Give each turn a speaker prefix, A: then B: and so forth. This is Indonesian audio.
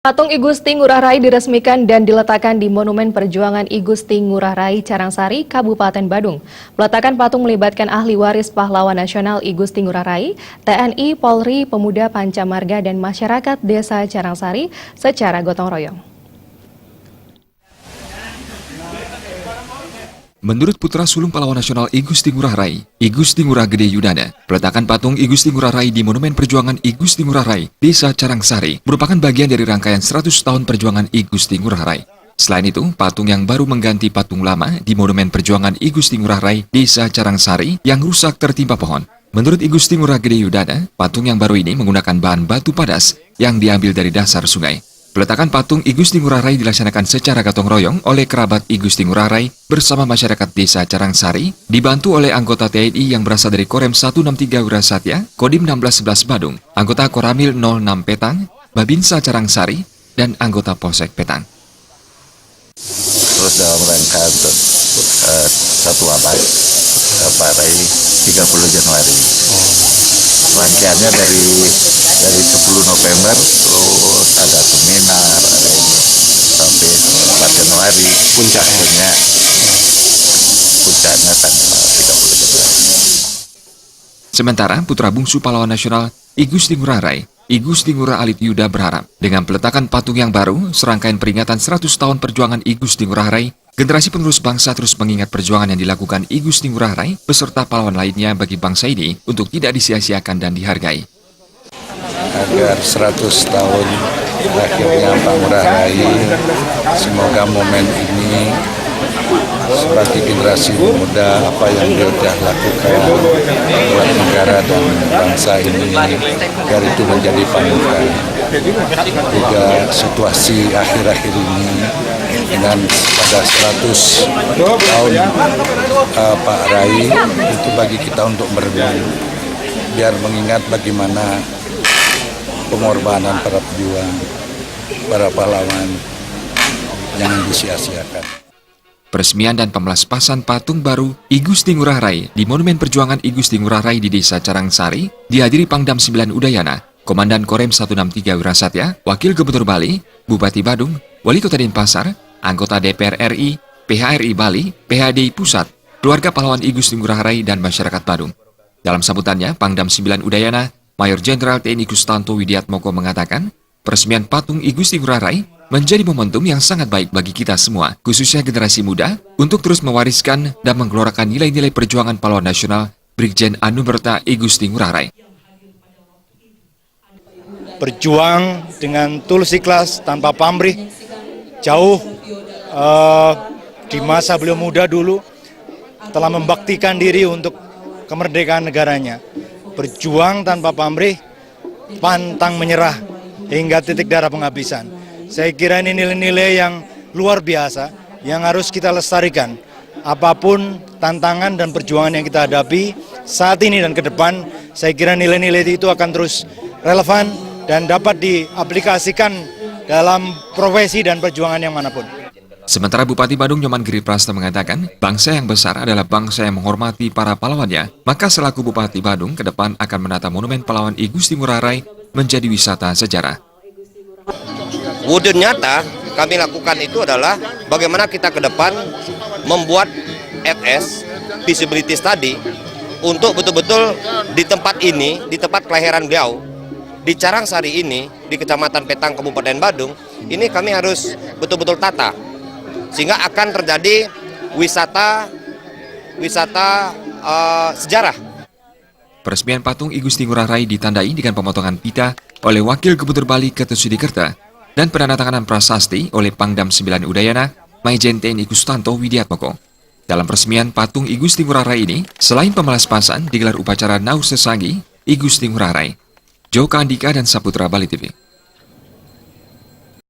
A: Patung I Gusti Ngurah Rai diresmikan dan diletakkan di Monumen Perjuangan I Gusti Ngurah Rai, Carangsari, Kabupaten Badung. Peletakan patung melibatkan ahli waris pahlawan nasional I Gusti Ngurah Rai, TNI, Polri, pemuda Pancamarga, dan masyarakat desa Carangsari secara gotong royong.
B: Menurut putra sulung pahlawan nasional I Gusti Ngurah Rai, I Gusti Ngurah Gede Yudana, peletakan patung I Gusti Ngurah Rai di Monumen Perjuangan I Gusti Ngurah Rai, Desa Carangsari, merupakan bagian dari rangkaian 100 tahun perjuangan I Gusti Ngurah Rai. Selain itu, patung yang baru mengganti patung lama di Monumen Perjuangan I Gusti Ngurah Rai, Desa Carangsari, yang rusak tertimpa pohon. Menurut I Gusti Ngurah Gede Yudana, patung yang baru ini menggunakan bahan batu padas yang diambil dari dasar sungai. Peletakan patung I Gusti Ngurah Rai dilaksanakan secara gotong royong oleh kerabat I Gusti Ngurah Rai bersama masyarakat desa Carangsari, dibantu oleh anggota TNI yang berasal dari Korem 163 Wirasatya, Kodim 1611 Badung, anggota Koramil 06 Petang, Babinsa Carangsari, dan anggota Polsek Petang.
C: Terus dalam rangka untuk satu abad Pak Rai 30 Januari. Rangkaiannya dari 10 November, terus ada seminar, ada ini sampai 4 Januari. Puncaknya tanggal 30 Januari.
B: Sementara putra bungsu pahlawan nasional I Gusti Ngurah Rai, I Gusti Ngurah Alit Yuda berharap dengan peletakan patung yang baru, serangkaian peringatan 100 tahun perjuangan I Gusti Ngurah Rai, generasi penerus bangsa terus mengingat perjuangan yang dilakukan I Gusti Ngurah Rai beserta pahlawan lainnya bagi bangsa ini untuk tidak disia-siakan dan dihargai.
C: Agar 100 tahun lahirnya Pak Ngurah Rai, semoga momen ini sebagai generasi muda apa yang dia sudah lakukan buat negara dan bangsa ini, agar itu menjadi panutan. Juga situasi akhir-akhir ini dengan pada 100 tahun Pak Rai, itu bagi kita untuk merenung biar mengingat bagaimana pengorbanan para pejuang, para pahlawan yang disia-siakan.
B: Peresmian dan pemelaspasan patung baru I Gusti Ngurah Rai di Monumen Perjuangan I Gusti Ngurah Rai di Desa Carangsari dihadiri Pangdam 9 Udayana, Komandan Korem 163 Wirasatya, Wakil Gubernur Bali, Bupati Badung, Wali Kota Denpasar, anggota DPR RI, PHRI Bali, PHDI Pusat, keluarga pahlawan I Gusti Ngurah Rai, dan masyarakat Badung. Dalam sambutannya, Pangdam 9 Udayana, Mayor Jenderal TNI Kustanto Widiatmoko mengatakan, peresmian patung I Gusti Ngurah Rai menjadi momentum yang sangat baik bagi kita semua, khususnya generasi muda, untuk terus mewariskan dan menggelorakan nilai-nilai perjuangan pahlawan nasional Brigjen Anumerta I Gusti Ngurah Rai.
D: Berjuang dengan tulus ikhlas tanpa pamrih, jauh di masa beliau muda dulu telah membaktikan diri untuk kemerdekaan negaranya. Berjuang tanpa pamrih, pantang menyerah hingga titik darah penghabisan. Saya kira ini nilai-nilai yang luar biasa yang harus kita lestarikan. Apapun tantangan dan perjuangan yang kita hadapi saat ini dan ke depan, saya kira nilai-nilai itu akan terus relevan dan dapat diaplikasikan dalam profesi dan perjuangan yang manapun.
B: Sementara Bupati Badung Nyoman Giri Prasta mengatakan, bangsa yang besar adalah bangsa yang menghormati para pahlawannya. Maka selaku Bupati Badung ke depan akan menata Monumen Pahlawan I Gusti Ngurah Rai menjadi wisata sejarah.
E: Wujud nyata kami lakukan itu adalah bagaimana kita ke depan membuat FS, visibility study, untuk betul-betul di tempat ini, di tempat kelahiran beliau, di Carangsari ini, di Kecamatan Petang, Kabupaten Badung, ini kami harus betul-betul tata. Sehingga akan terjadi wisata sejarah.
B: Peresmian patung I Gusti Ngurah Rai ditandai dengan pemotongan pita oleh Wakil Gubernur Bali Kertosudikerta dan penandatanganan prasasti oleh Pangdam 9 Udayana, Maijen TNI Kustanto Widiatmoko. Dalam peresmian patung I Gusti Ngurah Rai ini, selain pemelaspasan, digelar upacara Nau Sesangi I Gusti Ngurah Rai. Joko Andika dan Saputra Bali TV.